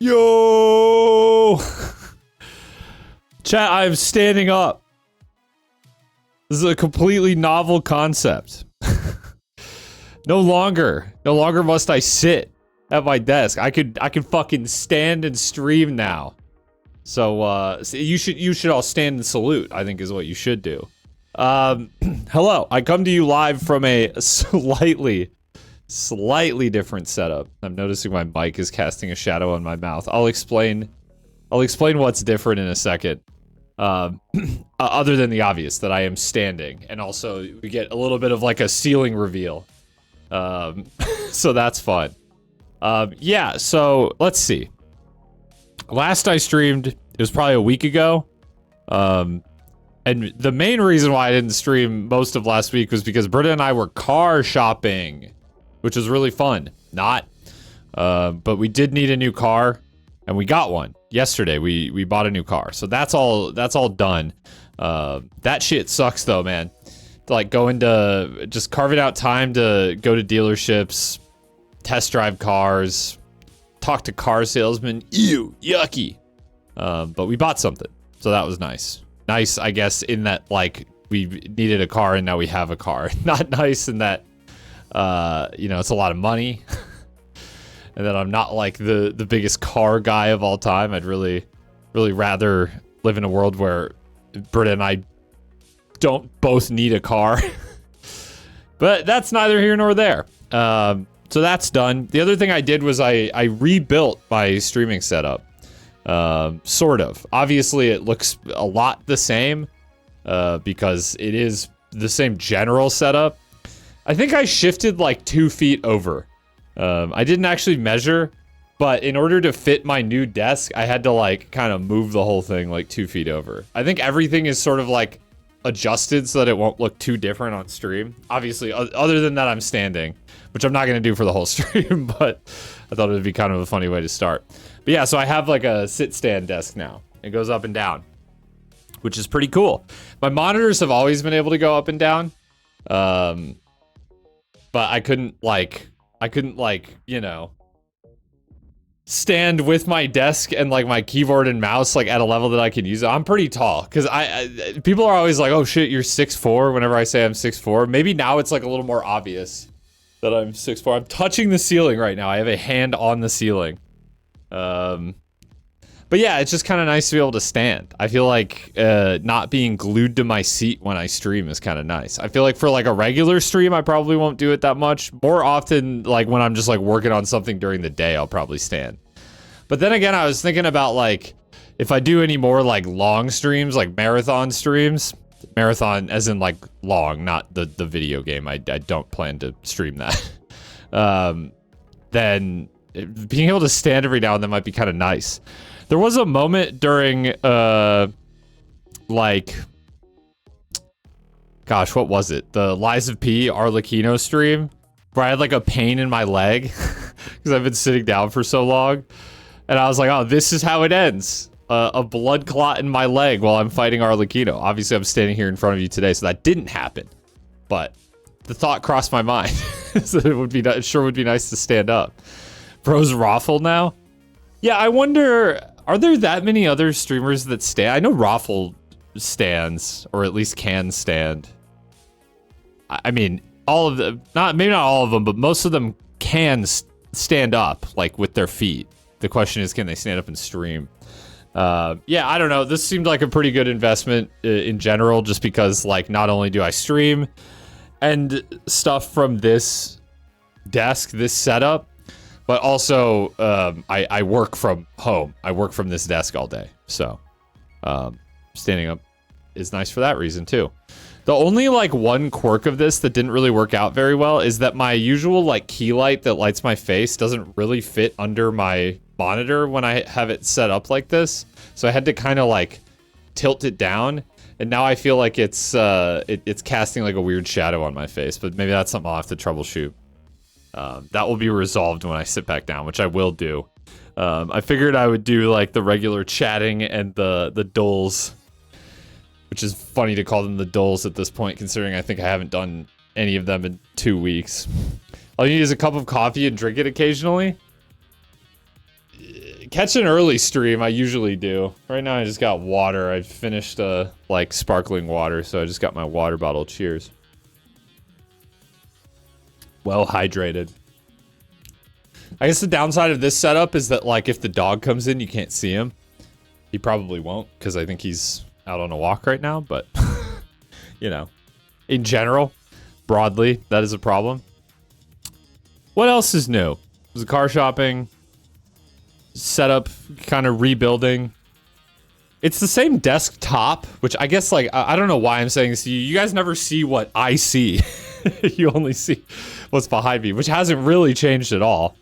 Yo! Chat, I'm standing up. This is a completely novel concept. No longer must I sit at my desk. I could fucking stand and stream now. So you should all stand and salute, I think is what you should do. Hello, I come to you live from a slightly different setup. I'm noticing my mic is casting a shadow on my mouth. I'll explain what's different in a second. Other than the obvious that I am standing, and also we get a little bit of like a ceiling reveal. So that's fun. Yeah, so let's see. Last I streamed, it was probably a week ago. And the main reason why I didn't stream most of last week was because Britta and I were car shopping, which was really fun. But we did need a new car, and we got one yesterday. We bought a new car, so that's all done. That shit sucks though, man. Like just carving out time to go to dealerships, test drive cars, talk to car salesmen. Ew, yucky. But we bought something, so that was nice. Nice, I guess, in that like we needed a car and now we have a car. Not nice in that it's a lot of money. And that I'm not like the biggest car guy of all time. I'd really rather live in a world where Britta and I don't both need a car. But that's neither here nor there. So that's done. The other thing I did was I rebuilt my streaming setup. Sort of. Obviously, it looks a lot the same because it is the same general setup. I think I shifted like 2 feet over. I didn't actually measure, but in order to fit my new desk, I had to like kind of move the whole thing like 2 feet over. I think everything is sort of like adjusted so that it won't look too different on stream. Obviously, other than that, I'm standing, which I'm not going to do for the whole stream, but I thought it would be kind of a funny way to start. But yeah, so I have like a sit-stand desk now. It goes up and down, which is pretty cool. My monitors have always been able to go up and down, but I couldn't stand with my desk and like my keyboard and mouse like at a level that I can use it. I'm pretty tall because people are always like, oh shit, you're 6'4" whenever I say I'm 6'4". Maybe now it's like a little more obvious that I'm 6'4". I'm touching the ceiling right now. I have a hand on the ceiling. But yeah, it's just kind of nice to be able to stand. I feel like not being glued to my seat when I stream is kind of nice. I feel like for like a regular stream, I probably won't do it that much. More often, like when I'm just like working on something during the day, I'll probably stand. But then again, I was thinking about like, if I do any more like long streams, like marathon streams, marathon as in like long, not the video game. I don't plan to stream that. Then being able to stand every now and then might be kind of nice. There was a moment during, like, gosh, what was it? The Lies of P Arlecchino stream, where I had like a pain in my leg because I've been sitting down for so long. And I was like, oh, this is how it ends. A blood clot in my leg while I'm fighting Arlecchino. Obviously, I'm standing here in front of you today, so that didn't happen. But the thought crossed my mind. So it sure would be nice to stand up. Bro's Raffle now? Yeah, I wonder, are there that many other streamers that stand? I know Raffle stands, or at least can stand. I mean, all of them, maybe not all of them, but most of them can stand up, like with their feet. The question is, can they stand up and stream? Yeah, I don't know. This seemed like a pretty good investment in general, just because like not only do I stream and stuff from this desk, this setup, but also I work from home. I work from this desk all day. So standing up is nice for that reason too. The only like one quirk of this that didn't really work out very well is that my usual like key light that lights my face doesn't really fit under my monitor when I have it set up like this. So I had to kind of like tilt it down, and now I feel like it's casting like a weird shadow on my face, but maybe that's something I'll have to troubleshoot. That will be resolved when I sit back down, which I will do. I figured I would do like the regular chatting and the dulls, which is funny to call them the dulls at this point, considering I think I haven't done any of them in 2 weeks. All you need is a cup of coffee and drink it occasionally. catch an early stream, I usually do. Right now I just got water. I finished, like, sparkling water, so I just got my water bottle. Cheers. Well hydrated. I guess the downside of this setup is that, like, if the dog comes in, you can't see him. He probably won't, because I think he's out on a walk right now, but, you know, in general, broadly, that is a problem. What else is new? Was the car shopping, setup, kind of rebuilding. It's the same desktop, which I guess, like, I don't know why I'm saying this to you. You guys never see what I see. You only see what's behind me, which hasn't really changed at all.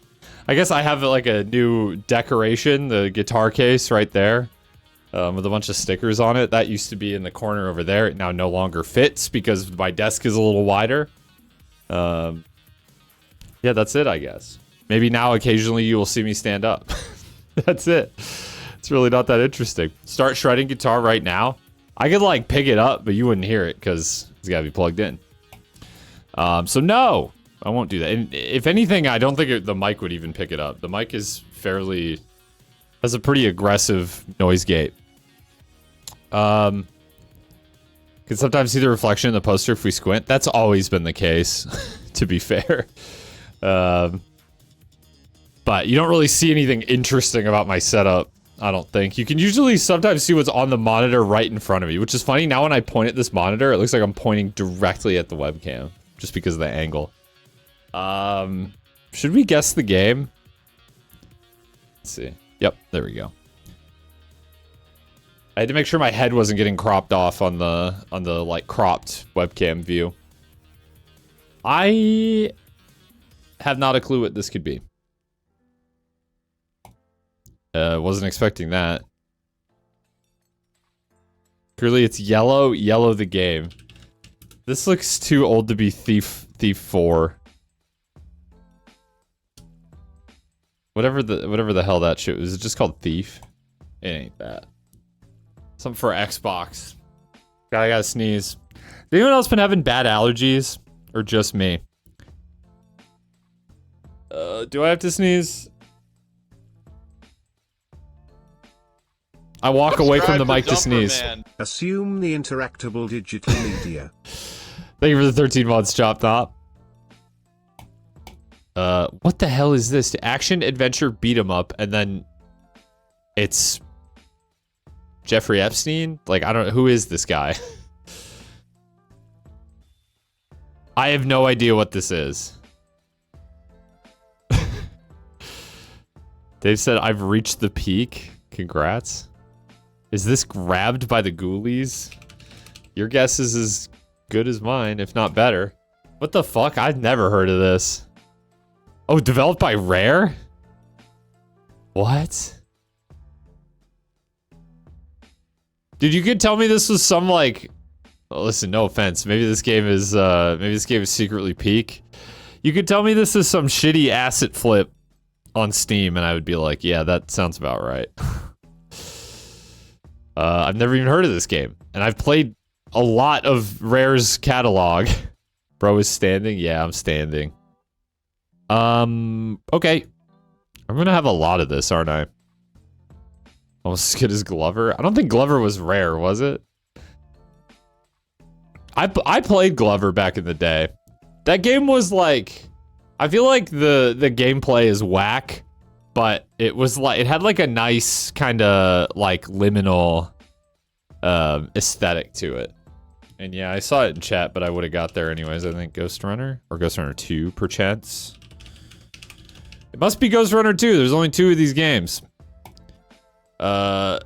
I guess I have, like, a new decoration, the guitar case right there, with a bunch of stickers on it. That used to be in the corner over there. It now no longer fits because my desk is a little wider. Yeah, that's it, I guess. Maybe now occasionally you will see me stand up. That's it. It's really not that interesting. Start shredding guitar right now. I could, like, pick it up, but you wouldn't hear it because it's got to be plugged in. So no, I won't do that. And if anything, I don't think the mic would even pick it up. The mic is has a pretty aggressive noise gate. Can sometimes see the reflection in the poster if we squint. That's always been the case, to be fair. But you don't really see anything interesting about my setup, I don't think. You can usually sometimes see what's on the monitor right in front of you, which is funny. Now when I point at this monitor, it looks like I'm pointing directly at the webcam, just because of the angle. Should we guess the game? Let's see. Yep, there we go. I had to make sure my head wasn't getting cropped off on the like cropped webcam view. I have not a clue what this could be. Wasn't expecting that. Clearly it's yellow the game. This looks too old to be Thief 4. Whatever the hell that shit was. Is it just called Thief? It ain't that. Something for Xbox. God, I gotta sneeze. Has anyone else been having bad allergies? Or just me? Do I have to sneeze? I walk away from the mic to sneeze. Man. Assume the interactable digital media. Thank you for the 13 months, Chop Top. What the hell is this? Action, adventure, beat 'em up, and then it's Jeffrey Epstein? Like, I don't know. Who is this guy? I have no idea what this is. Dave said, I've reached the peak. Congrats. Is this grabbed by the ghoulies? Your guess is as good as mine, if not better. What the fuck? I've never heard of this. Oh, developed by Rare? What? Dude, you could tell me this was some, like... Oh, listen, no offense. Maybe this game is secretly peak. You could tell me this is some shitty asset flip on Steam, and I would be like, yeah, that sounds about right. I've never even heard of this game, and I've played a lot of Rare's catalog. Bro is standing? Yeah, I'm standing. Okay. I'm gonna have a lot of this, aren't I? Almost as good as Glover. I don't think Glover was Rare, was it? I played Glover back in the day. That game was like... I feel like the gameplay is whack, but it was like... It had like a nice kind of like liminal aesthetic to it. And yeah, I saw it in chat, but I would have got there anyways. I think Ghost Runner or Ghost Runner 2 perchance. It must be Ghost Runner 2. There's only 2 of these games. The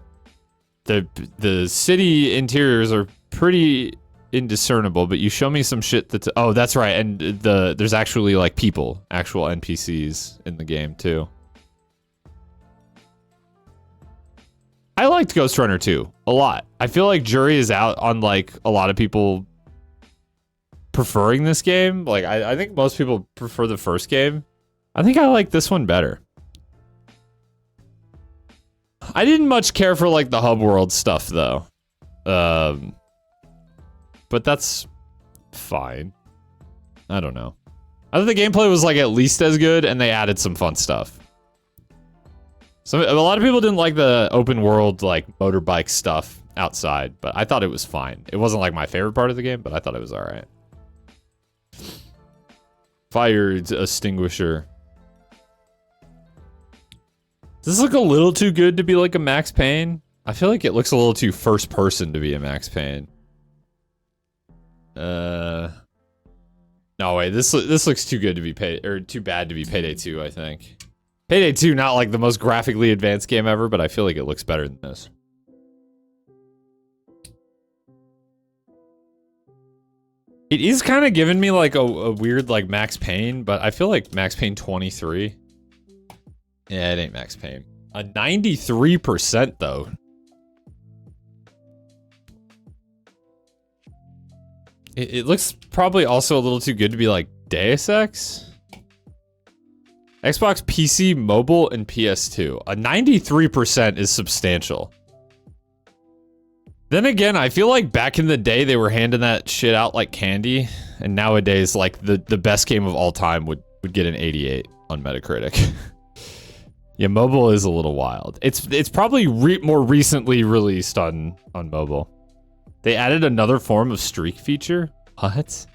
city interiors are pretty indiscernible, but you show me some shit that's... Oh, that's right. And there's actually like people, actual NPCs in the game too. I liked Ghost Runner 2 a lot. I feel like jury is out on like a lot of people preferring this game. Like I think most people prefer the first game. I think I like this one better. I didn't much care for like the hub world stuff though. But that's fine. I don't know. I thought the gameplay was like at least as good and they added some fun stuff. So a lot of people didn't like the open world like motorbike stuff outside, but I thought it was fine. It wasn't like my favorite part of the game, but I thought it was all right. Fire extinguisher. Does this look a little too good to be like a Max Payne? I feel like it looks a little too first person to be a Max Payne. No way, this looks too good to be too bad to be Payday 2, I think. Payday 2, not like the most graphically advanced game ever, but I feel like it looks better than this. It is kind of giving me like a weird like Max Payne, but I feel like Max Payne 23. Yeah, it ain't Max Payne. A 93% though. It looks probably also a little too good to be like Deus Ex. Xbox, PC, mobile, and PS2. A 93% is substantial. Then again, I feel like back in the day they were handing that shit out like candy, and nowadays like the best game of all time would get an 88 on Metacritic. Yeah, mobile is a little wild. It's probably more recently released on mobile. They added another form of streak feature? What?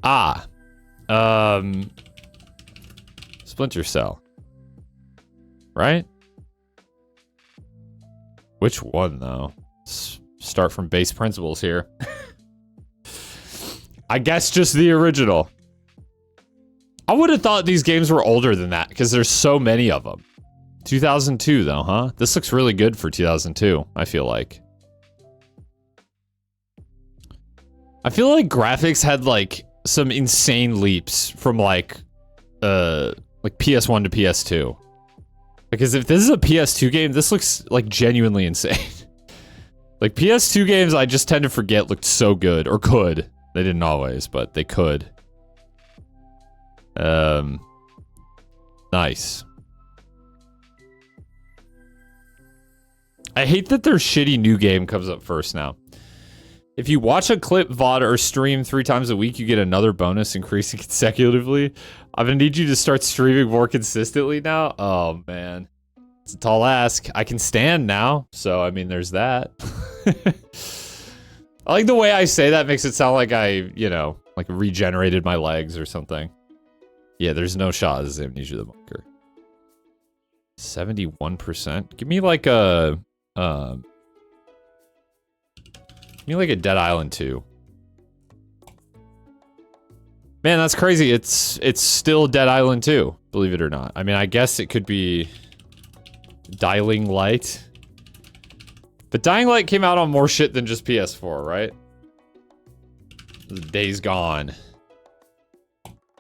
Ah. Splinter Cell. Right? Which one, though? Start from base principles here. I guess just the original. I would have thought these games were older than that, because there's so many of them. 2002, though, huh? This looks really good for 2002, I feel like. I feel like graphics had, like, some insane leaps from, like PS1 to PS2. Because if this is a PS2 game, this looks, like, genuinely insane. Like, PS2 games, I just tend to forget looked so good. Or could. They didn't always, but they could. Nice. I hate that their shitty new game comes up first now. If you watch a clip, VOD, or stream 3 times a week, you get another bonus increasing consecutively. I'm gonna need you to start streaming more consistently now. Oh, man. It's a tall ask. I can stand now, so, I mean, there's that. I like the way I say that makes it sound like I, you know, like regenerated my legs or something. Yeah, there's no shot as Amnesia the Bunker. 71%? Give me like a... Give me like a Dead Island 2. Man, that's crazy. It's still Dead Island 2, believe it or not. I mean, I guess it could be Dying Light. But Dying Light came out on more shit than just PS4, right? The Days Gone.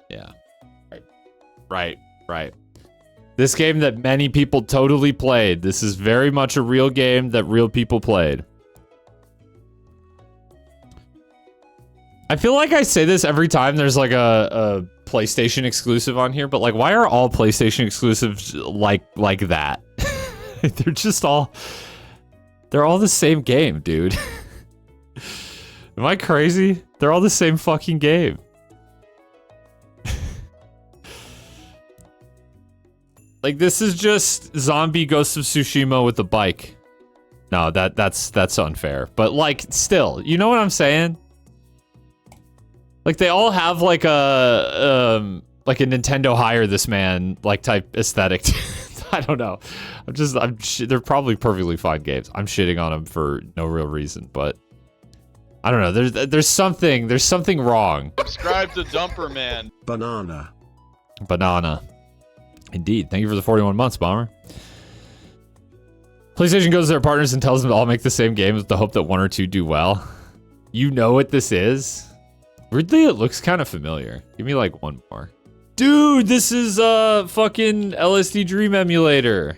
Yeah. Right. This game that many people totally played. This is very much a real game that real people played. I feel like I say this every time there's like a PlayStation exclusive on here, but like, why are all PlayStation exclusives like that? They're just all... They're all the same game, dude. Am I crazy? They're all the same fucking game. Like, this is just zombie Ghost of Tsushima with a bike. No, that's unfair. But like, still, you know what I'm saying? Like, they all have like a Nintendo hire this man like type aesthetic. I don't know. They're probably perfectly fine games. I'm shitting on them for no real reason, but I don't know. There's something wrong. Subscribe to Dumper Man. Banana. Indeed. Thank you for the 41 months, Bomber. PlayStation goes to their partners and tells them to all make the same game with the hope that one or two do well. You know what this is? Weirdly, it looks kind of familiar. Give me like one more. Dude, this is fucking LSD Dream Emulator.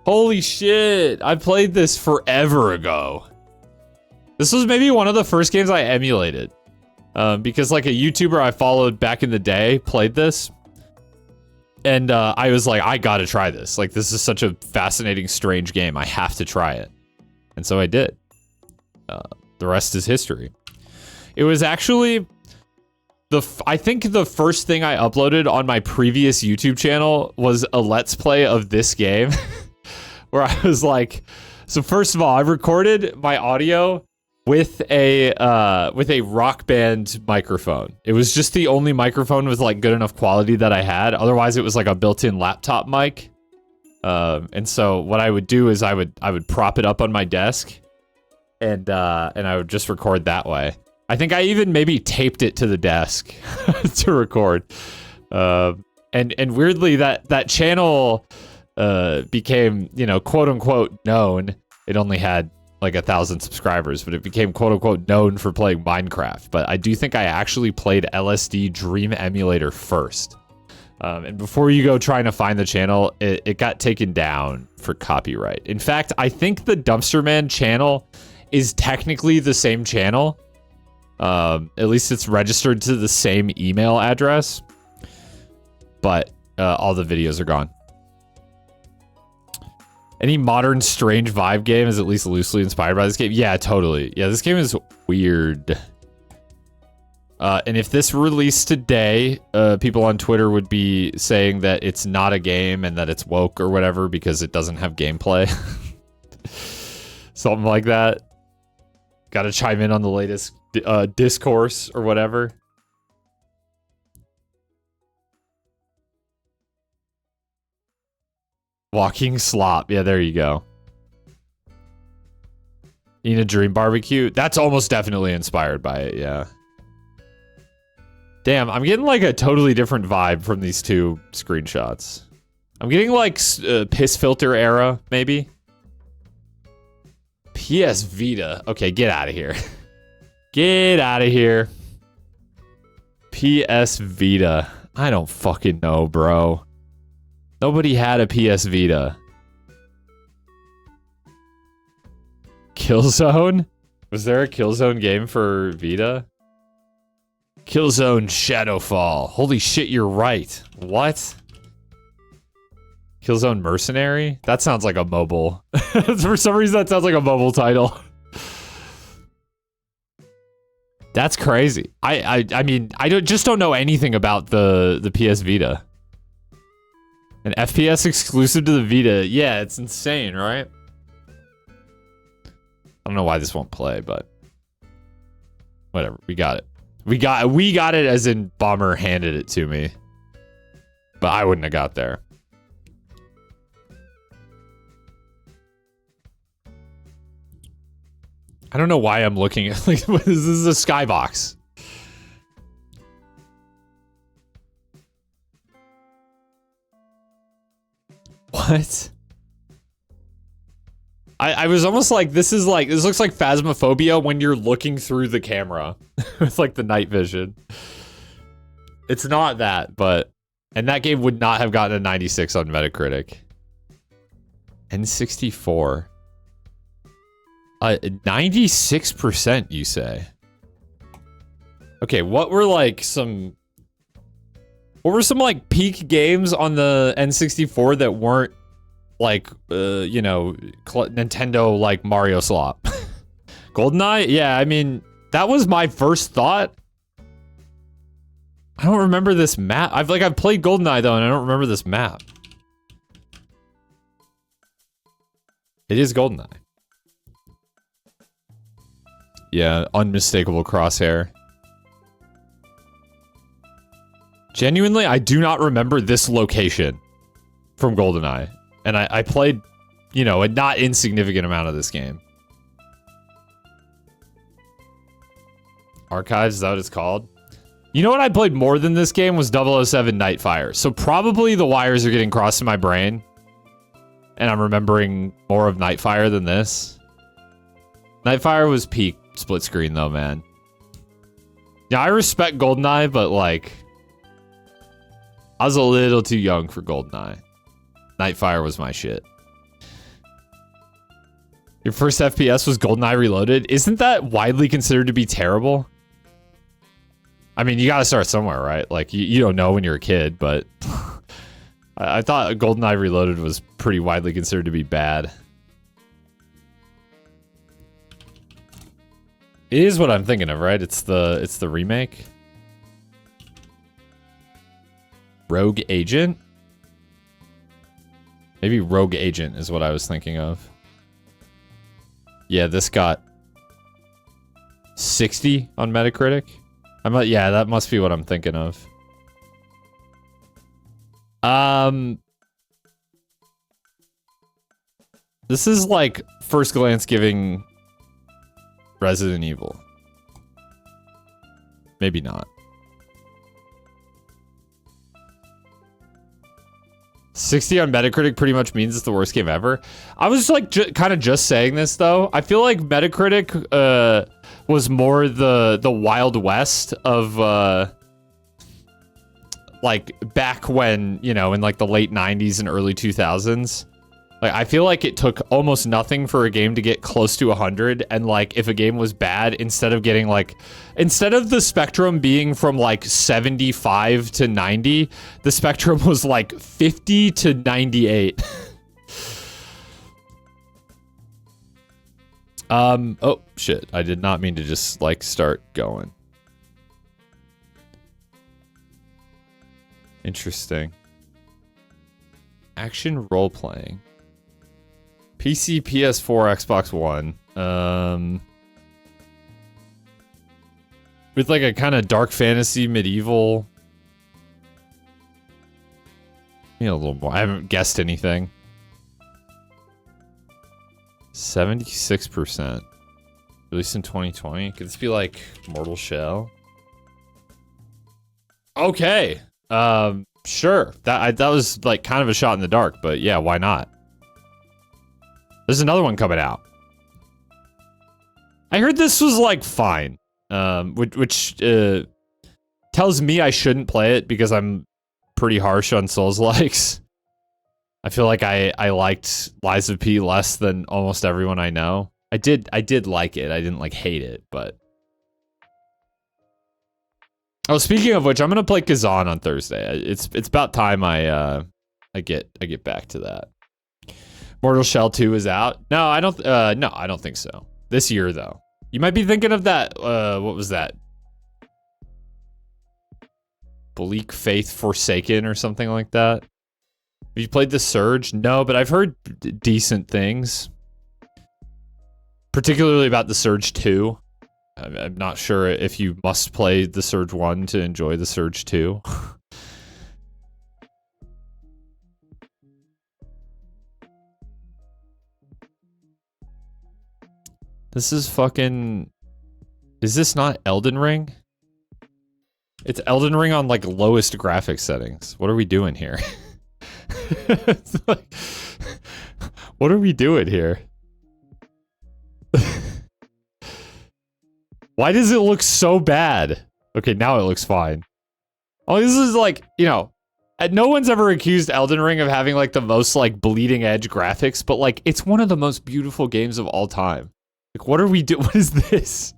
Holy shit. I played this forever ago. This was maybe one of the first games I emulated. Because like a YouTuber I followed back in the day played this. And I was like, I gotta try this. Like, this is such a fascinating, strange game. I have to try it. And so I did. The rest is history. It was actually... I think the first thing I uploaded on my previous YouTube channel was a Let's Play of this game, where I was like, so first of all, I recorded my audio with a Rock Band microphone. It was just the only microphone with like good enough quality that I had. Otherwise, it was like a built-in laptop mic. And so what I would do is I would prop it up on my desk, and I would just record that way. I think I even maybe taped it to the desk to record. And weirdly, that channel became, you know, quote unquote known. It only had like 1,000 subscribers, but it became quote unquote known for playing Minecraft. But I do think I actually played LSD Dream Emulator first. And before you go trying to find the channel, it got taken down for copyright. In fact, I think the Dumpster Man channel is technically the same channel. At least it's registered to the same email address. But all the videos are gone. Any modern strange vibe game is at least loosely inspired by this game. Yeah, totally. Yeah, this game is weird. And if this released today, people on Twitter would be saying that it's not a game and that it's woke or whatever because it doesn't have gameplay. Something like that. Gotta chime in on the latest discourse or whatever. Walking slop. Yeah, there you go. Eat a dream barbecue. That's almost definitely inspired by it, yeah. Damn, I'm getting like a totally different vibe from these two screenshots. I'm getting like piss filter era, maybe. PS Vita. Okay, get out of here. Get out of here. PS Vita. I don't fucking know, bro. Nobody had a PS Vita. Killzone? Was there a Killzone game for Vita? Killzone Shadowfall. Holy shit, you're right. What? Killzone Mercenary? That sounds like a mobile. For some reason, that sounds like a mobile title. That's crazy. I mean, I just don't know anything about the PS Vita. An FPS exclusive to the Vita. Yeah, it's insane, right? I don't know why this won't play, but whatever. We got it. We got it as in Bomber handed it to me. But I wouldn't have got there. I don't know why I'm looking at like this is a skybox. What? I was almost like this looks like Phasmophobia when you're looking through the camera with like the night vision. It's not that, but and that game would not have gotten a 96 on Metacritic. N64. 96% you say? Okay, what were some like peak games on the N64 that weren't like you know, Nintendo like Mario Slop? GoldenEye? Yeah, I mean, that was my first thought. I don't remember this map. I've played GoldenEye though, and I don't remember this map. It is GoldenEye. Yeah, unmistakable crosshair. Genuinely, I do not remember this location from GoldenEye. And I played, you know, a not insignificant amount of this game. Archives, is that what it's called? You know what I played more than this game was 007 Nightfire. So probably the wires are getting crossed in my brain. And I'm remembering more of Nightfire than this. Nightfire was peak split screen though, man. Yeah, I respect GoldenEye, but like, I was a little too young for GoldenEye. Nightfire was my shit. Your first FPS was GoldenEye Reloaded? Isn't that widely considered to be terrible? I mean, you gotta start somewhere, right? Like, you don't know when you're a kid, but I thought GoldenEye Reloaded was pretty widely considered to be bad. It is what I'm thinking of, right? It's the remake. Rogue Agent? Maybe Rogue Agent is what I was thinking of. Yeah, this got 60 on Metacritic. Yeah, that must be what I'm thinking of. This is like first glance giving Resident Evil. Maybe not. 60 on Metacritic pretty much means it's the worst game ever. I was like kind of just saying this though. I feel like Metacritic was more the Wild West of like back when, you know, in like the late 90s and early 2000s. Like, I feel like it took almost nothing for a game to get close to 100, and like, if a game was bad, instead of the spectrum being from like 75 to 90, the spectrum was like 50 to 98. Oh, shit. I did not mean to just like start going. Interesting. Action role-playing. PC, PS4, Xbox One. With like a kind of dark fantasy, medieval. A little more. I haven't guessed anything. 76%. Released in 2020. Could this be like Mortal Shell? Okay. Sure. That was like kind of a shot in the dark, but yeah, why not? There's another one coming out. I heard this was like fine, which tells me I shouldn't play it because I'm pretty harsh on Souls-likes. I feel like I liked Lies of P less than almost everyone I know. I did like it. I didn't like hate it, but. Oh, speaking of which, I'm gonna play Kazan on Thursday. It's about time I get back to that. Mortal Shell 2 is out. No, I don't think so. This year though. You might be thinking of that what was that? Bleak Faith Forsaken or something like that. Have you played The Surge? No, but I've heard decent things. Particularly about The Surge 2. I'm not sure if you must play The Surge 1 to enjoy The Surge 2. This is fucking... Is this not Elden Ring? It's Elden Ring on like lowest graphics settings. What are we doing here? It's like, what are we doing here? Why does it look so bad? Okay, now it looks fine. Oh, this is like, you know, no one's ever accused Elden Ring of having like the most like bleeding edge graphics, but like it's one of the most beautiful games of all time. Like, what are we doing? What is this?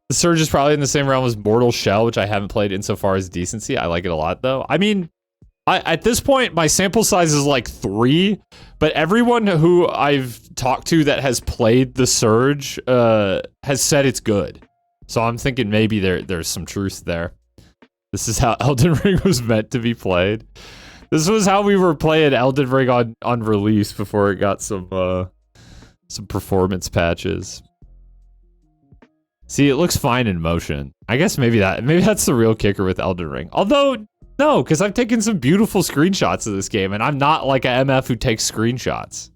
The Surge is probably in the same realm as Mortal Shell, which I haven't played insofar as decency. I like it a lot though. I mean, at this point, my sample size is like 3, but everyone who I've talked to that has played The Surge has said it's good. So I'm thinking maybe there's some truth there. This is how Elden Ring was meant to be played. This was how we were playing Elden Ring on release before it got some performance patches. See, it looks fine in motion. I guess maybe that's the real kicker with Elden Ring. Although, no, because I've taken some beautiful screenshots of this game, and I'm not like a MF who takes screenshots.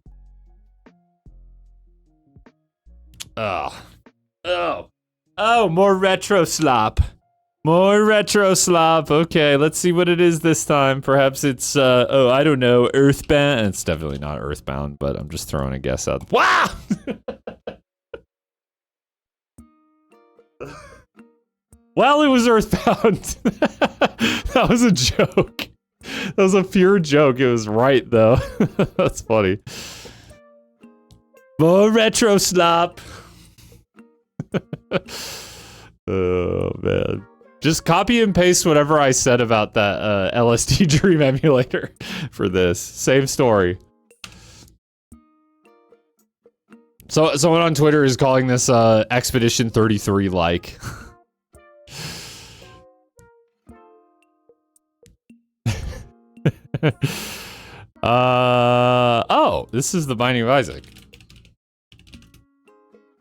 Oh, more retro slop. More retro slop. Okay, let's see what it is this time. Perhaps it's, I don't know, Earthbound. It's definitely not Earthbound, but I'm just throwing a guess out. Wow! Well, it was Earthbound. That was a joke. That was a pure joke. It was right, though. That's funny. More retro slop. Oh, man. Just copy and paste whatever I said about that LSD Dream emulator for this. Same story. So someone on Twitter is calling this Expedition 33 like. Oh, this is the Binding of Isaac.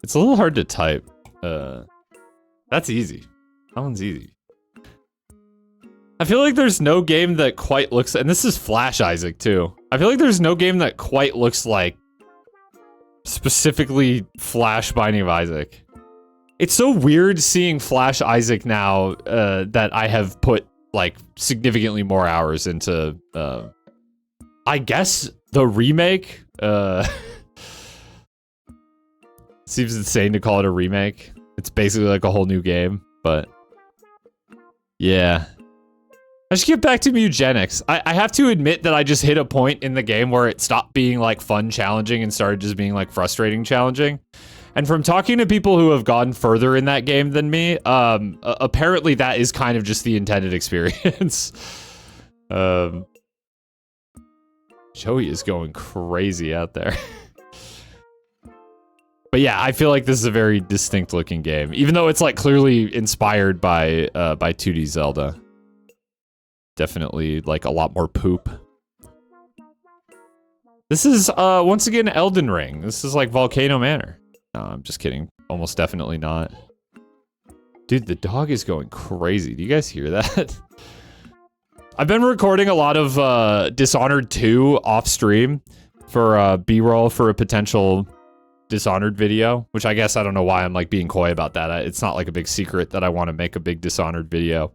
It's a little hard to type. That's easy. That one's easy. I feel like there's no game that quite looks, and this is Flash Isaac too. I feel like there's no game that quite looks like specifically Flash Binding of Isaac. It's so weird seeing Flash Isaac now that I have put like significantly more hours into, I guess the remake. Seems insane to call it a remake. It's basically like a whole new game, but yeah. I should get back to Mugenics. I have to admit that I just hit a point in the game where it stopped being like fun challenging and started just being like frustrating challenging. And from talking to people who have gone further in that game than me, apparently that is kind of just the intended experience. Joey is going crazy out there. But yeah, I feel like this is a very distinct looking game, even though it's like clearly inspired by 2D Zelda. Definitely like a lot more poop. This is once again Elden Ring. This is like Volcano Manor. No, I'm just kidding. Almost definitely not. Dude, the dog is going crazy. Do you guys hear that? I've been recording a lot of Dishonored 2 off stream for B-roll for a potential Dishonored video, which I guess I don't know why I'm like being coy about that. It's not like a big secret that I want to make a big Dishonored video.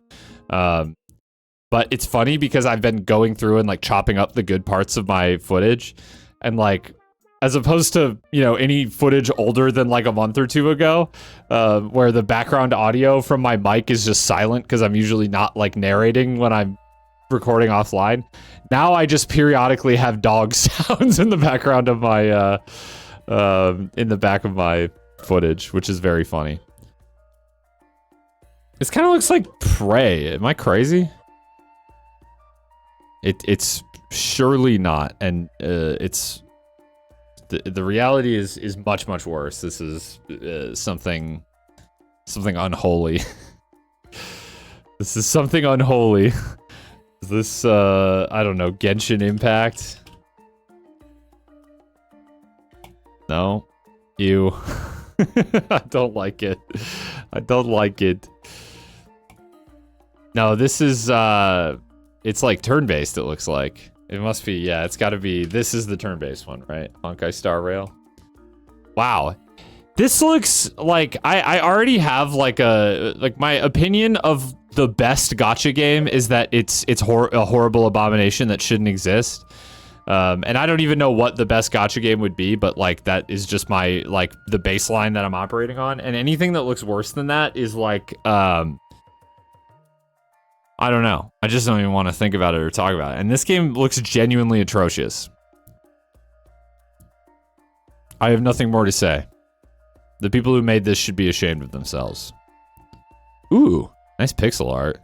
But it's funny because I've been going through and like chopping up the good parts of my footage, and like, as opposed to, you know, any footage older than like a month or two ago, where the background audio from my mic is just silent because I'm usually not like narrating when I'm recording offline. Now I just periodically have dog sounds in the background of my, in the back of my footage, which is very funny. This kind of looks like Prey. Am I crazy? It's surely not, and it's the reality is much worse. This is something unholy. This is something unholy. Is this I don't know, Genshin Impact? No, ew. I don't like it. I don't like it. No, this is it's like turn-based, it looks like. It must be, yeah, it's gotta be, this is the turn-based one, right? Honkai Star Rail. Wow. This looks like, I already have like my opinion of the best gacha game is that it's a horrible abomination that shouldn't exist. And I don't even know what the best gacha game would be, but like that is just my, like the baseline that I'm operating on. And anything that looks worse than that is like, I don't know. I just don't even want to think about it or talk about it. And this game looks genuinely atrocious. I have nothing more to say. The people who made this should be ashamed of themselves. Ooh, nice pixel art.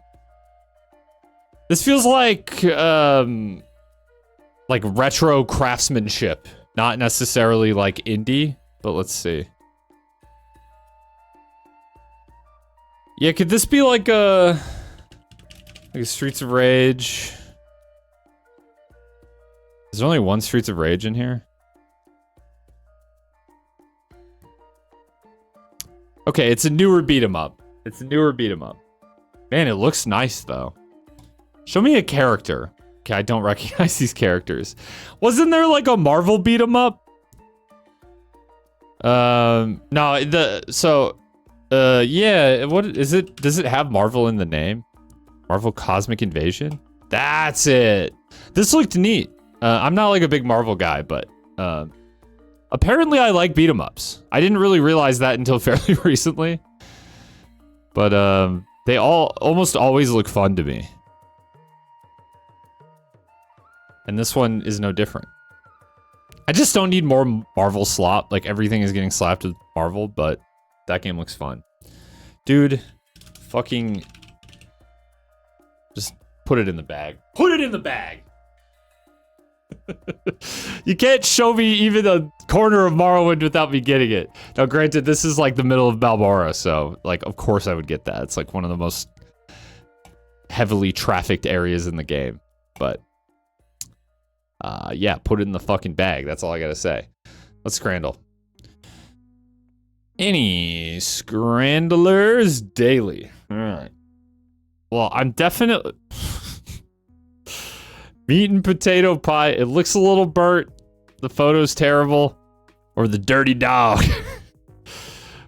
This feels like retro craftsmanship. Not necessarily like indie, but let's see. Yeah, could this be like a Streets of Rage? Is there only one Streets of Rage in here? Okay, it's a newer beat 'em up. It's a newer beat 'em up. Man, it looks nice though. Show me a character. Okay, I don't recognize these characters. Wasn't there like a Marvel beat 'em up? No, yeah, what is it? Does it have Marvel in the name? Marvel Cosmic Invasion? That's it. This looked neat. I'm not like a big Marvel guy, but apparently I like beat 'em ups. I didn't really realize that until fairly recently. But they almost always look fun to me. And this one is no different. I just don't need more Marvel slop. Like everything is getting slapped with Marvel, but that game looks fun. Dude, fucking just put it in the bag. Put it in the bag! You can't show me even a corner of Morrowind without me getting it. Now, granted, this is like the middle of Balmora, so like, of course I would get that. It's like one of the most heavily trafficked areas in the game. But Yeah, put it in the fucking bag. That's all I gotta say. Let's Scrandle. Any Scrandlers daily? All right. Well, I'm definitely meat and potato pie. It looks a little burnt. The photo's terrible. Or the dirty dog,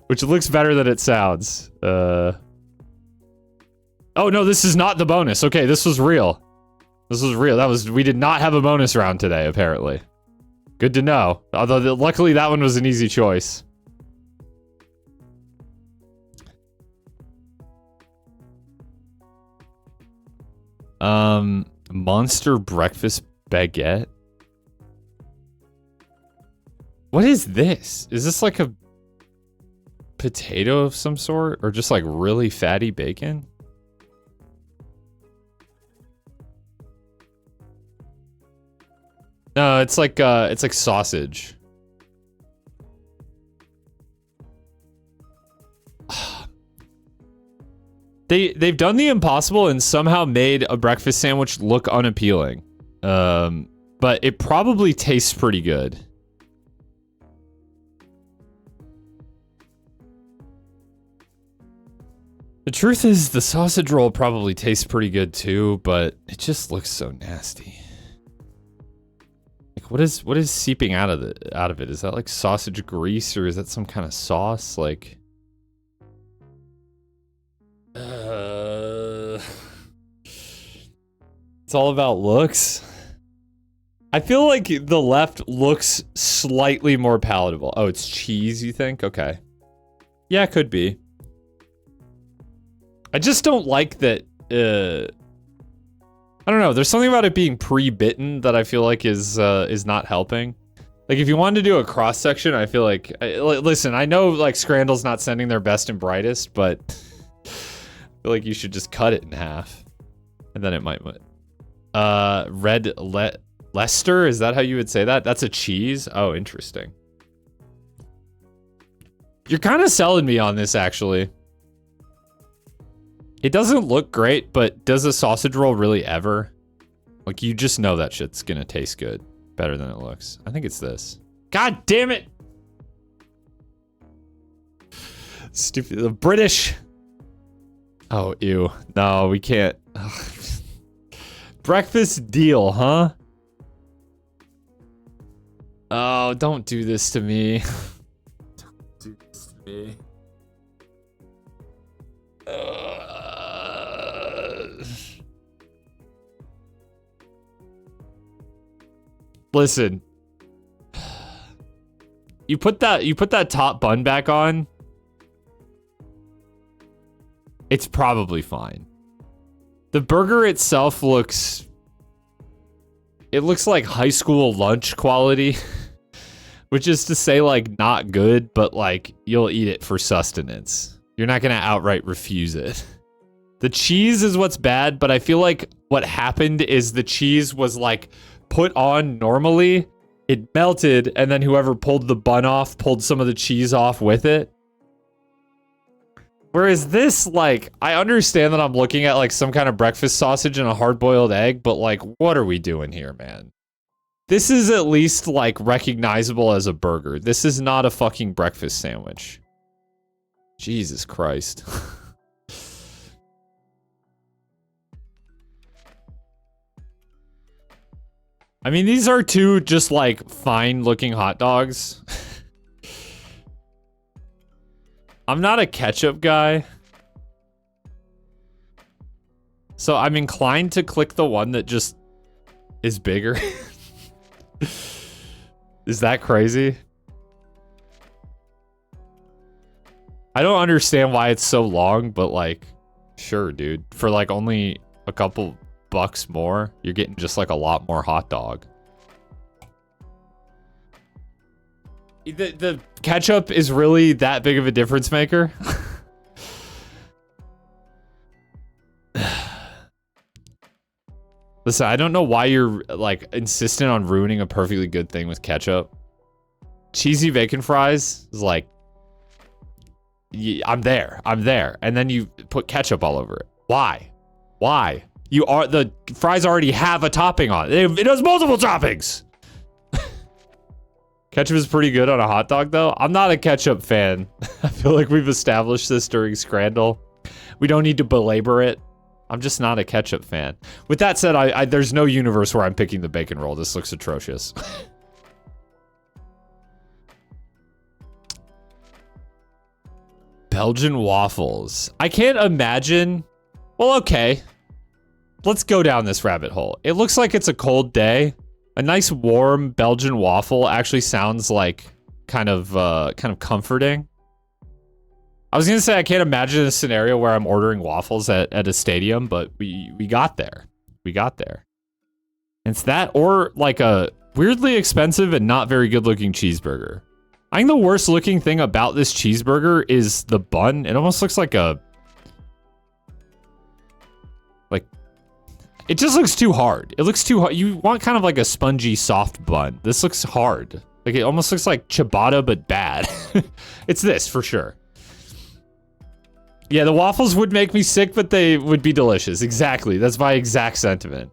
which looks better than it sounds. Oh no, this is not the bonus. Okay, this was real. This was real. We did not have a bonus round today, apparently. Good to know. Although, luckily that one was an easy choice. Monster breakfast baguette? What is this? Is this like a potato of some sort? Or just like really fatty bacon? No, it's like sausage. They've done the impossible and somehow made a breakfast sandwich look unappealing. But it probably tastes pretty good. The truth is, the sausage roll probably tastes pretty good too, but it just looks so nasty. Like, what is seeping out of it? Is that like sausage grease, or is that some kind of sauce? Like, it's all about looks. I feel like the left looks slightly more palatable. Oh, it's cheese, you think? Okay. Yeah, it could be. I just don't like that, I don't know, there's something about it being pre-bitten that I feel like is not helping. Like, if you wanted to do a cross-section, I feel like, listen, I know, like, Scrandle's not sending their best and brightest, but I feel like you should just cut it in half. And then it might, Leicester, is that how you would say that? That's a cheese? Oh, interesting. You're kind of selling me on this, actually. It doesn't look great, but does a sausage roll really ever? Like, you just know that shit's gonna taste good. Better than it looks. I think it's this. God damn it! Stupid. The British! Oh, ew. No, we can't. Breakfast deal, huh? Oh, don't do this to me. Don't do this to me. Listen. You put that top bun back on. It's probably fine. The burger itself looks like high school lunch quality. Which is to say, like, not good, but like you'll eat it for sustenance. You're not gonna outright refuse it. The cheese is what's bad, but I feel like what happened is the cheese was like put on normally, it melted, and then whoever pulled the bun off pulled some of the cheese off with it. Whereas this, like, I understand that I'm looking at like some kind of breakfast sausage and a hard-boiled egg, but like, what are we doing here, man? This is at least like recognizable as a burger. This is not a fucking breakfast sandwich. Jesus Christ. I mean, these are two just like fine looking hot dogs. I'm not a ketchup guy. So I'm inclined to click the one that just is bigger. Is that crazy? I don't understand why it's so long, but like, sure, dude. For like only a couple bucks more, you're getting just like a lot more hot dog. The ketchup is really that big of a difference maker? Listen, I don't know why you're like insistent on ruining a perfectly good thing with ketchup. Cheesy bacon fries is like, I'm there. And then you put ketchup all over it. Why? Why? The fries already have a topping on it. It has multiple toppings. Ketchup is pretty good on a hot dog, though. I'm not a ketchup fan. I feel like we've established this during Scrandle. We don't need to belabor it. I'm just not a ketchup fan. With that said, there's no universe where I'm picking the bacon roll. This looks atrocious. Belgian waffles. I can't imagine. Well, okay. Let's go down this rabbit hole. It looks like it's a cold day. A nice warm Belgian waffle actually sounds like kind of comforting. I was gonna say I can't imagine a scenario where I'm ordering waffles at a stadium, but we got there. We got there. It's that or like a weirdly expensive and not very good looking cheeseburger. I think the worst looking thing about this cheeseburger is the bun. It almost looks like it just looks too hard. It looks too hard. You want kind of like a spongy, soft bun. This looks hard. Like it almost looks like ciabatta, but bad. It's this for sure. Yeah, the waffles would make me sick, but they would be delicious. Exactly. That's my exact sentiment.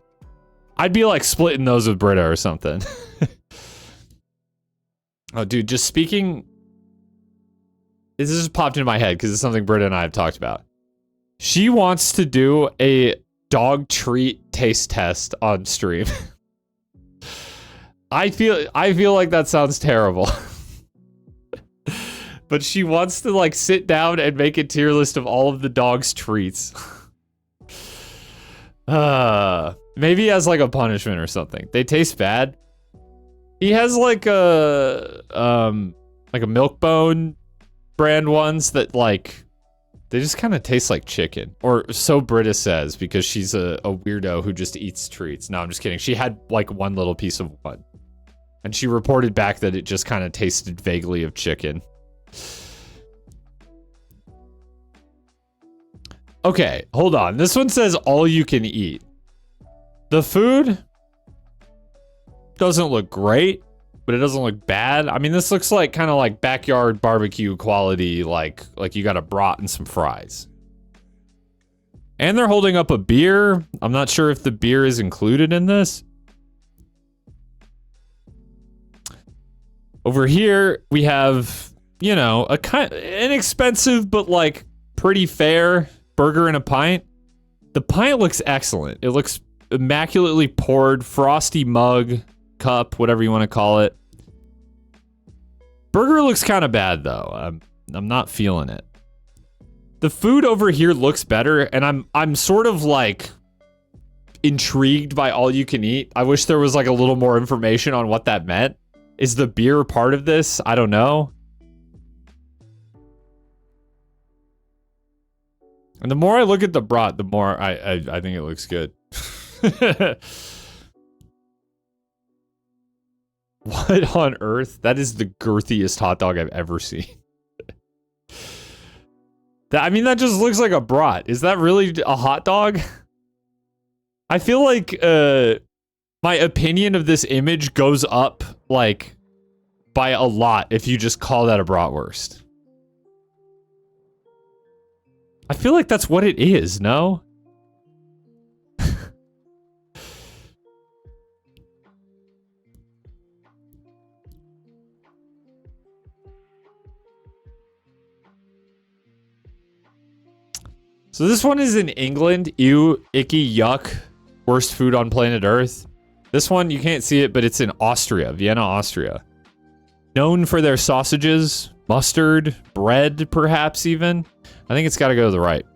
I'd be like splitting those with Britta or something. Oh, dude, just speaking. This just popped into my head because it's something Britta and I have talked about. She wants to do a dog treat taste test on stream. I feel like that sounds terrible. But she wants to like sit down and make a tier list of all of the dog's treats. Maybe as like a punishment or something. They taste bad. He has like a Milk-Bone brand ones that like they just kind of taste like chicken, or so Britta says, because she's a weirdo who just eats treats. No, I'm just kidding. She had like one little piece of one, and she reported back that it just kind of tasted vaguely of chicken. Okay, hold on. This one says all you can eat. The food doesn't look great, but it doesn't look bad. I mean, this looks like kind of like backyard barbecue quality, like you got a brat and some fries. And they're holding up a beer. I'm not sure if the beer is included in this. Over here, we have, you know, a kind inexpensive but like pretty fair burger and a pint. The pint looks excellent. It looks immaculately poured, frosty mug, cup, whatever you want to call it. Burger looks kind of bad though. I'm not feeling it. The food over here looks better, and I'm sort of like intrigued by all you can eat. I wish there was like a little more information on what that meant. Is the beer part of this? I don't know. And the more I look at the brat, the more I think it looks good. What on earth? That is the girthiest hot dog I've ever seen. I mean, that just looks like a brat. Is that really a hot dog? I feel like my opinion of this image goes up like by a lot if you just call that a bratwurst. I feel like that's what it is, no? So this one is in England. Ew, icky, yuck. Worst food on planet Earth. This one, you can't see it, but it's in Austria, Vienna, Austria. Known for their sausages, mustard, bread, perhaps even. I think it's got to go to the right.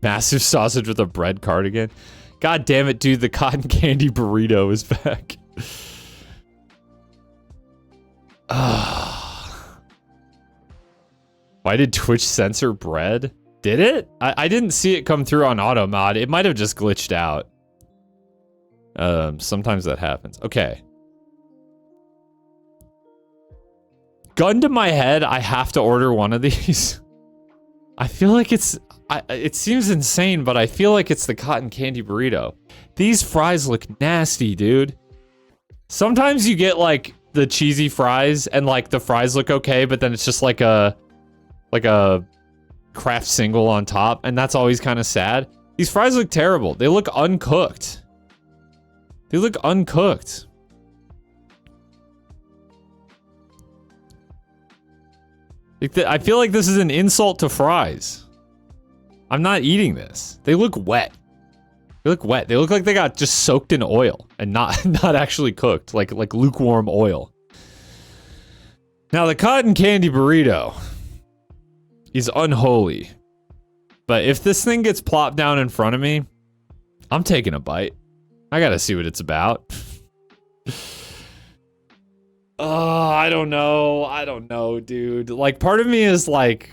Massive sausage with a bread cardigan. God damn it, dude. The cotton candy burrito is back. Why did Twitch censor bread? Did it? I didn't see it come through on auto mod. It might have just glitched out. Sometimes that happens. Okay. Gun to my head, I have to order one of these. I feel like it seems insane, but I feel like it's the cotton candy burrito. These fries look nasty, dude. Sometimes you get like the cheesy fries and like the fries look okay, but then it's just like a Kraft single on top, and that's always kind of sad. These fries look terrible. They look uncooked. They look uncooked. I feel like this is an insult to fries. I'm not eating this. They look wet. They look wet. They look like they got just soaked in oil and not actually cooked, like lukewarm oil. Now the cotton candy burrito is unholy. But if this thing gets plopped down in front of me, I'm taking a bite. I gotta see what it's about. Oh, I don't know. I don't know, dude. Like, part of me is like,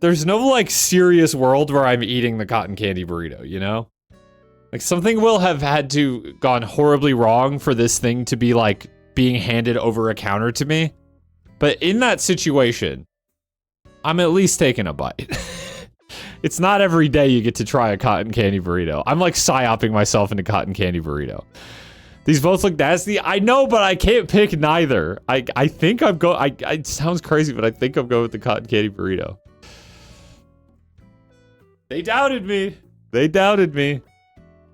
there's no, like, serious world where I'm eating the cotton candy burrito, you know? Like, something will have had to gone horribly wrong for this thing to be, like, being handed over a counter to me. But in that situation, I'm at least taking a bite. It's not every day you get to try a cotton candy burrito. I'm, like, psyoping myself into cotton candy burrito. These both look nasty. I know, but I can't pick neither. I think I'm going... it sounds crazy, but I think I'm going with the cotton candy burrito. They doubted me. They doubted me.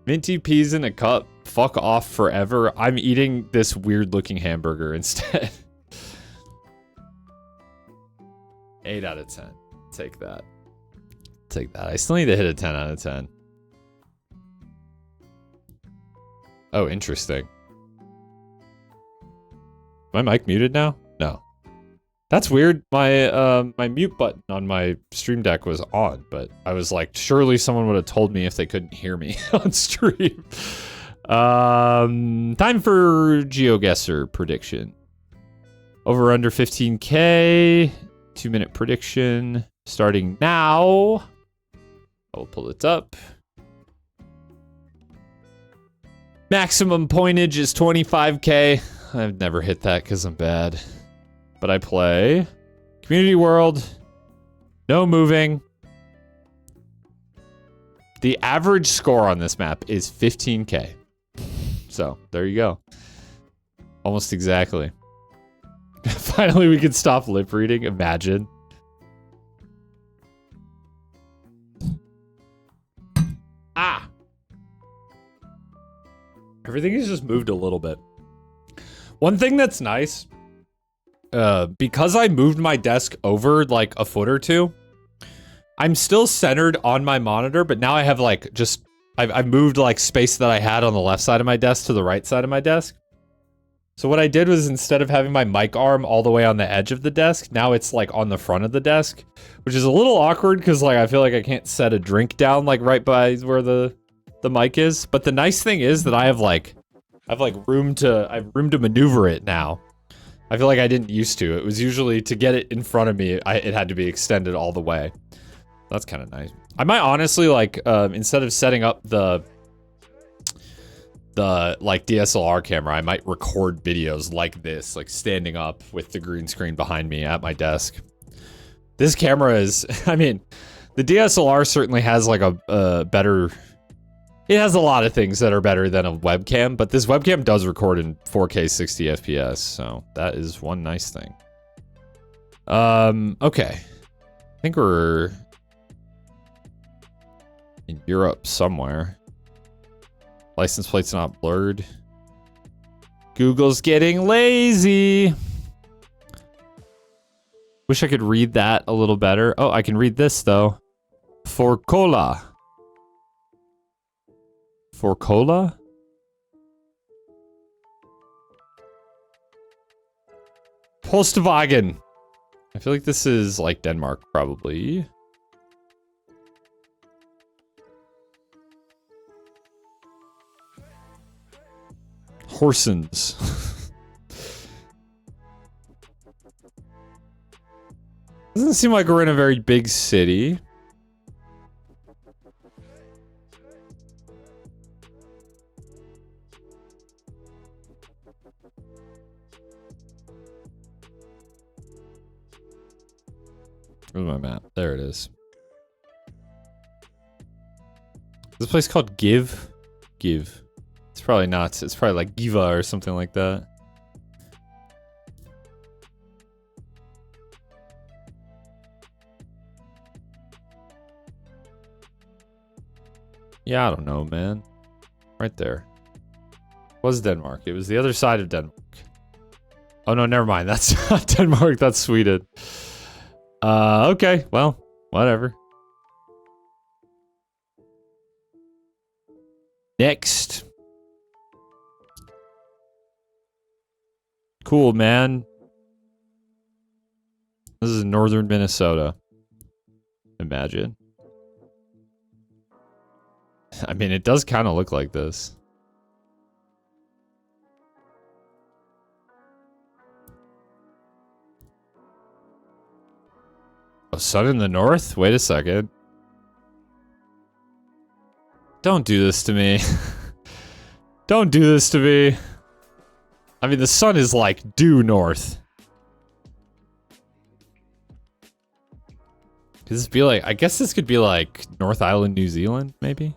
Minty peas in a cup. Fuck off forever. I'm eating this weird-looking hamburger instead. 8 out of 10. Take that. Take that. I still need to hit a 10 out of 10. Oh, interesting. My mic muted now? No. That's weird. My my mute button on my stream deck was on, but I was like, surely someone would have told me if they couldn't hear me on stream. Time for Geoguessr prediction. Over under 15K. 2-minute prediction starting now. I will pull it up. Maximum pointage is 25K. I've never hit that because I'm bad. But I play Community World. No moving. The average score on this map is 15K. So, there you go. Almost exactly. Finally, we can stop lip reading. Imagine. Ah! Everything has just moved a little bit. One thing that's nice, because I moved my desk over like a foot or two, I'm still centered on my monitor, but now I have like just, I've moved like space that I had on the left side of my desk to the right side of my desk. So what I did was, instead of having my mic arm all the way on the edge of the desk, now it's like on the front of the desk, which is a little awkward because like I feel like I can't set a drink down like right by where the mic is. But the nice thing is that I have room to maneuver it now. I feel like I didn't used to. It was usually to get it in front of me, it had to be extended all the way. That's kind of nice. I might honestly like instead of setting up the like DSLR camera, I might record videos like this, like standing up with the green screen behind me at my desk. This camera is, I mean, the DSLR certainly has like a better, it has a lot of things that are better than a webcam, but this webcam does record in 4K 60 FPS, so that is one nice thing. Okay. I think we're in Europe somewhere. License plate's not blurred. Google's getting lazy. Wish I could read that a little better. Oh, I can read this though. For cola. For cola? Postwagen. I feel like this is like Denmark, probably. Horsens. Doesn't seem like we're in a very big city. Where's my map? There it is. Is this place called Give? Give. It's probably not. It's probably like Giva or something like that. Yeah, I don't know, man. Right there. Was Denmark. It was the other side of Denmark. Oh, no, never mind. That's not Denmark. That's Sweden. Okay. Well, whatever. Next. Cool, man. This is northern Minnesota. Imagine. I mean, it does kind of look like this. Oh, sun in the north? Wait a second. Don't do this to me. Don't do this to me. I mean, the sun is like due north. Could this be like, I guess this could be like North Island, New Zealand, maybe?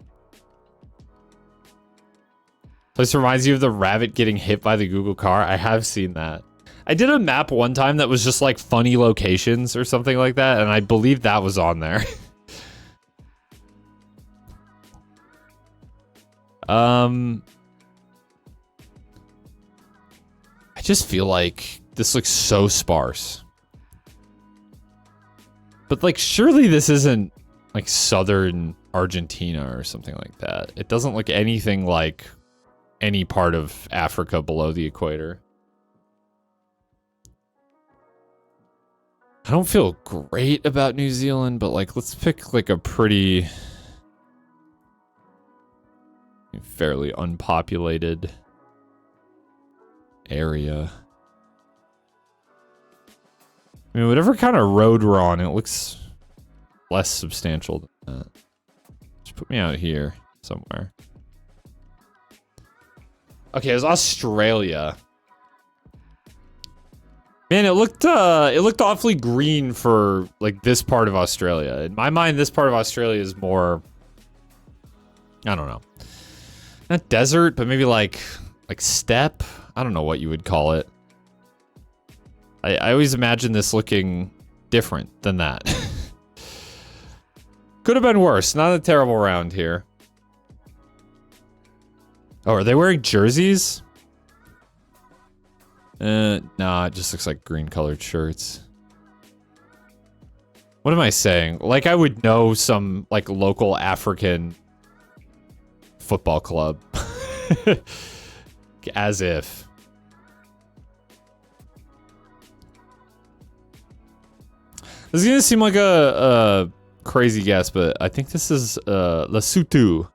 Place reminds you of the rabbit getting hit by the Google car. I have seen that. I did a map one time that was just like funny locations or something like that, and I believe that was on there. I just feel like this looks so sparse. But like, surely this isn't like southern Argentina or something like that. It doesn't look anything like any part of Africa below the equator. I don't feel great about New Zealand, but like, let's pick like a pretty fairly unpopulated area. I mean, whatever kind of road we're on, it looks less substantial than that. Just put me out here somewhere. Okay, it was Australia. Man, it looked awfully green for like this part of Australia. In my mind, this part of Australia is more, I don't know, not desert, but maybe like steppe. I don't know what you would call it. I always imagine this looking different than that. Could have been worse. Not a terrible round here. Oh, are they wearing jerseys? Nah, it just looks like green colored shirts. What am I saying? Like I would know some like local African football club. As if. This is gonna seem like a crazy guess, but I think this is Lesotho.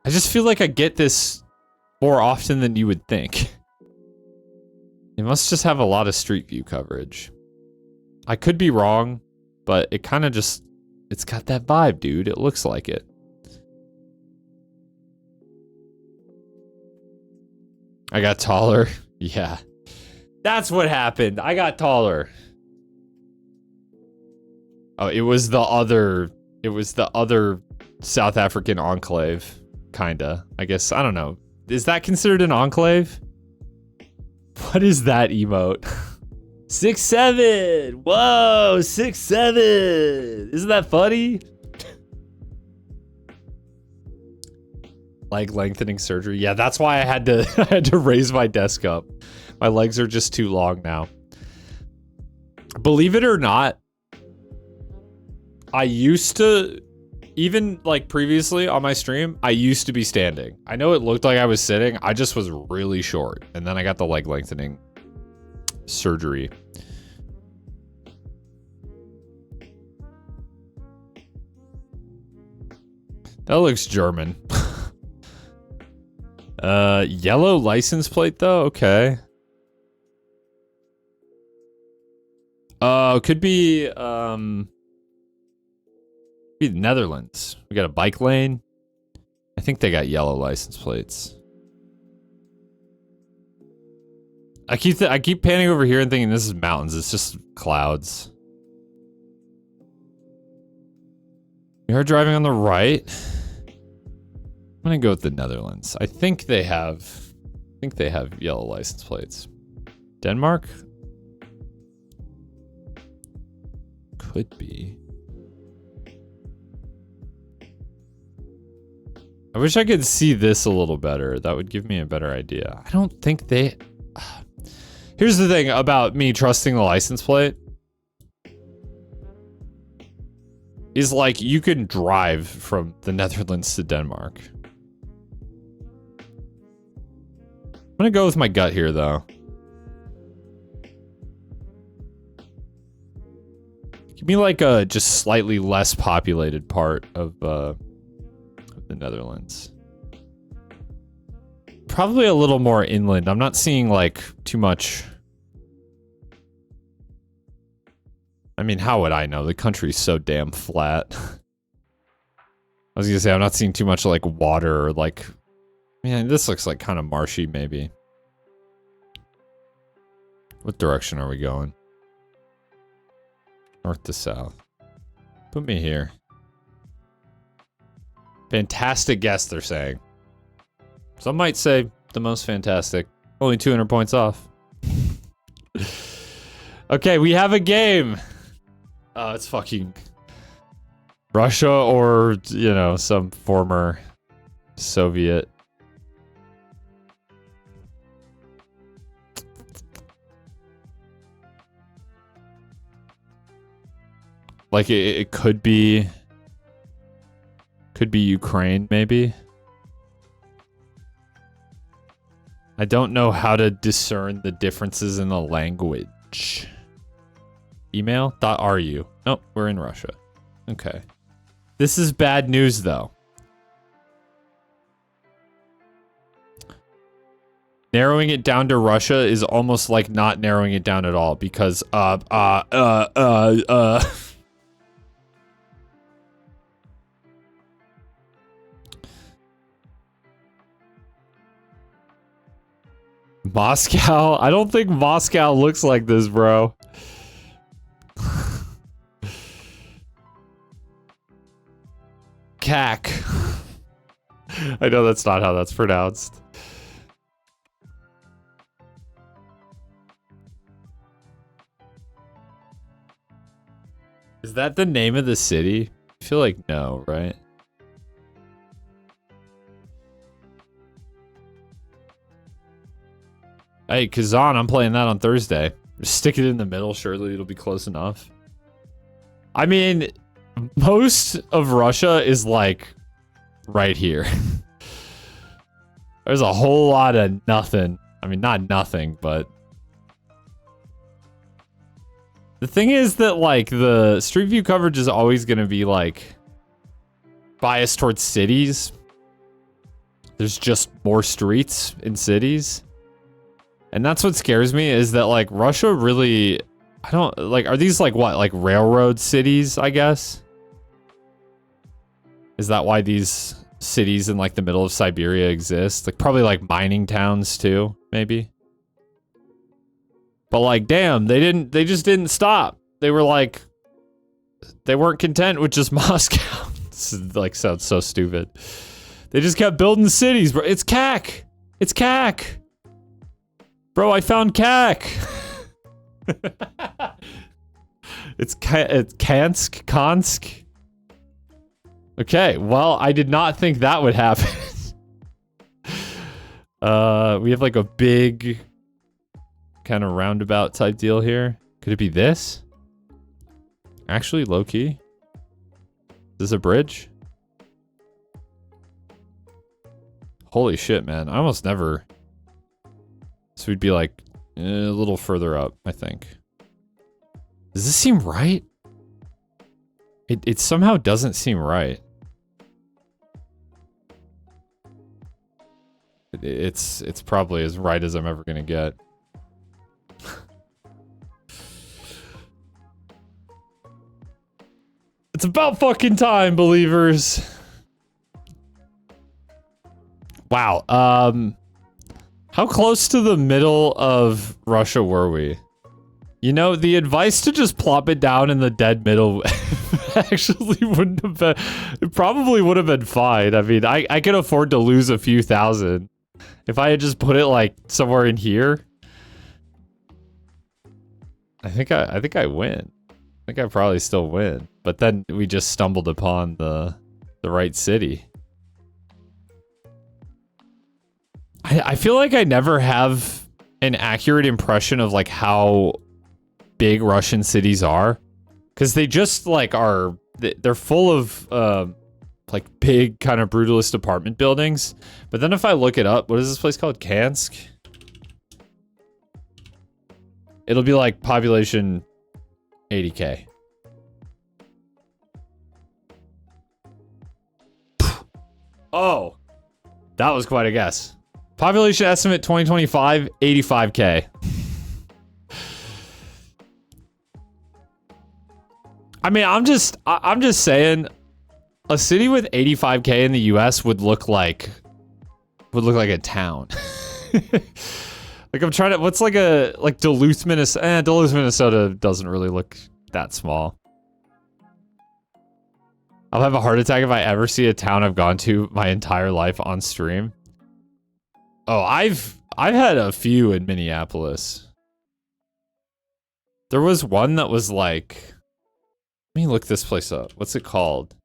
I just feel like I get this more often than you would think. It must just have a lot of street view coverage. I could be wrong, but it kind of just, it's got that vibe, dude. It looks like it. I got taller. Yeah. That's what happened. I got taller. Oh, it was the other South African enclave. Kinda. I guess, I don't know. Is that considered an enclave? What is that emote? 6'7". Whoa, 6'7". Isn't that funny? Leg lengthening surgery. Yeah, that's why I had to raise my desk up. My legs are just too long now. Believe it or not, I used to, even like previously on my stream, I used to be standing. I know it looked like I was sitting. I just was really short. And then I got the leg lengthening surgery. That looks German. Yellow license plate though? Okay. Could be the Netherlands. We got a bike lane. I think they got yellow license plates. I keep panning over here and thinking this is mountains. It's just clouds. We are driving on the right. I'm gonna go with the Netherlands. I think they have yellow license plates. Denmark? Could be. I wish I could see this a little better. That would give me a better idea. I don't think they... Here's the thing about me trusting the license plate. Is like, you can drive from the Netherlands to Denmark. I'm gonna go with my gut here, though. Give me like a just slightly less populated part of the Netherlands. Probably a little more inland. I'm not seeing like too much. I mean, how would I know? The country's so damn flat. I was gonna say, I'm not seeing too much like water or like... Man, this looks like kind of marshy, maybe. What direction are we going? North to south. Put me here. Fantastic guess, they're saying. Some might say the most fantastic. Only 200 points off. Okay, we have a game. It's fucking Russia or, you know, some former Soviet. Like it could be Ukraine, maybe. I don't know how to discern the differences in the language. Email? .ru. Nope, we're in Russia. Okay. This is bad news, though. Narrowing it down to Russia is almost like not narrowing it down at all because, Moscow? I don't think Moscow looks like this, bro. Cack. I know that's not how that's pronounced. Is that the name of the city? I feel like no, right? Hey, Kazan, I'm playing that on Thursday. Just stick it in the middle, surely it'll be close enough. I mean, most of Russia is like right here. There's a whole lot of nothing. I mean, not nothing, but... The thing is that, like, the Street View coverage is always going to be, like, biased towards cities. There's just more streets in cities. And that's what scares me, is that, like, Russia really... I don't... Like, are these, like, what? Like, railroad cities, I guess? Is that why these cities in, like, the middle of Siberia exist? Like, probably, like, mining towns, too, maybe? But, like, damn, they just didn't stop. They were, like... They weren't content with just Moscow. This is, like, sounds so stupid. They just kept building cities, bro. It's CAC! It's CAC! Bro, I found CAC! It's Kansk? Okay, well, I did not think that would happen. We have like a big kind of roundabout type deal here. Could it be this? Actually, low-key. Is this a bridge? Holy shit, man. I almost never... So we'd be like a little further up, I think. Does this seem right? It somehow doesn't seem right. It's probably as right as I'm ever gonna get. It's about fucking time, believers. Wow. How close to the middle of Russia were we? You know, the advice to just plop it down in the dead middle actually wouldn't have been... It probably would have been fine. I mean, I could afford to lose a few thousand. If I had just put it, like, somewhere in here. I think I win. I think I probably still win. But then we just stumbled upon the right city. I feel like I never have an accurate impression of like how big Russian cities are, because they just like are, they're full of like big kind of brutalist apartment buildings. But then if I look it up, what is this place called? Kansk? It'll be like population 80K. Oh, that was quite a guess. Population estimate 2025, 85K. I mean, I'm just saying, a city with 85K in the US would look like a town. Like I'm trying to, what's like Duluth, Minnesota? Duluth, Minnesota doesn't really look that small. I'll have a heart attack if I ever see a town I've gone to my entire life on stream. Oh, I've had a few in Minneapolis. There was one that was like, let me look this place up. What's it called?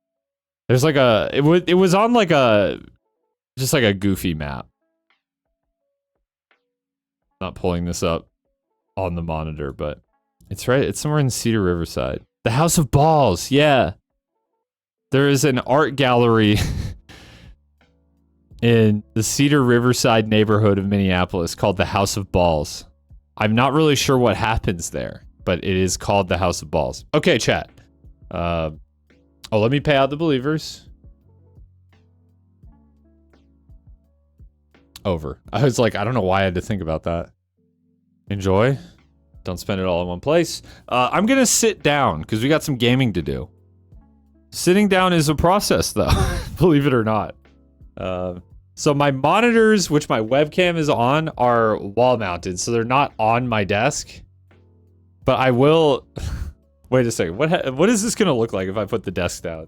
There's like a, it was on like a, just like a goofy map. Not pulling this up on the monitor, but it's right. It's somewhere in Cedar Riverside. The House of Balls. Yeah. There is an art gallery in the Cedar Riverside neighborhood of Minneapolis called the House of Balls. I'm not really sure what happens there, but it is called the House of Balls. Okay, chat. Oh, let me pay out the believers. Over. I was like, I don't know why I had to think about that. Enjoy. Don't spend it all in one place. I'm gonna sit down because we got some gaming to do. Sitting down is a process though, believe it or not. So my monitors, which my webcam is on, are wall mounted, so they're not on my desk. But I will, wait a second, what is this gonna look like if I put the desk down?